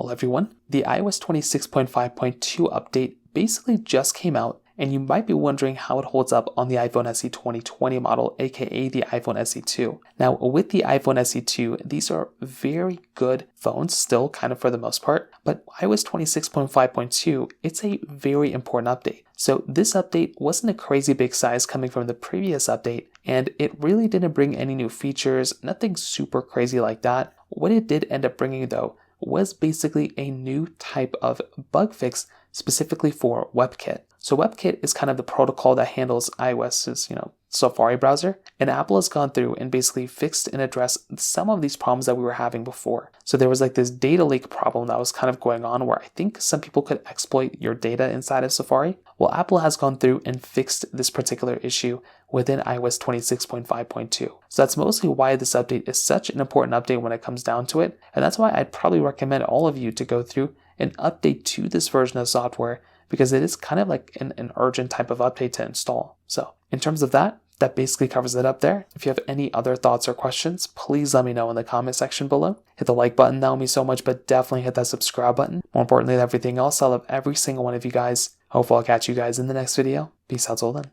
Hello everyone. The iOS 26.5.2 update basically just came out, and you might be wondering how it holds up on the iPhone SE 2020 model, aka the iPhone SE2. Now, with the iPhone SE2, these are very good phones still, kind of for the most part, but iOS 26.5.2, it's a very important update. So this update wasn't a crazy big size coming from the previous update, and it really didn't bring any new features, nothing super crazy like that. What it did end up bringing though was basically a new type of bug fix specifically for WebKit. So WebKit is kind of the protocol that handles iOS's, Safari browser, and Apple has gone through and basically fixed and addressed some of these problems that we were having before. So there was like this data leak problem that was kind of going on where I think some people could exploit your data inside of Safari. Well, Apple has gone through and fixed this particular issue within iOS 26.5.2. So that's mostly why this update is such an important update when it comes down to it. And that's why I'd probably recommend all of you to go through and update to this version of software, because it is kind of like an urgent type of update to install. So in terms of that basically covers it up there. If you have any other thoughts or questions, please let me know in the comment section below. Hit the like button, that would mean so much, but definitely hit that subscribe button. More importantly than everything else, I love every single one of you guys. Hopefully I'll catch you guys in the next video. Peace out till then.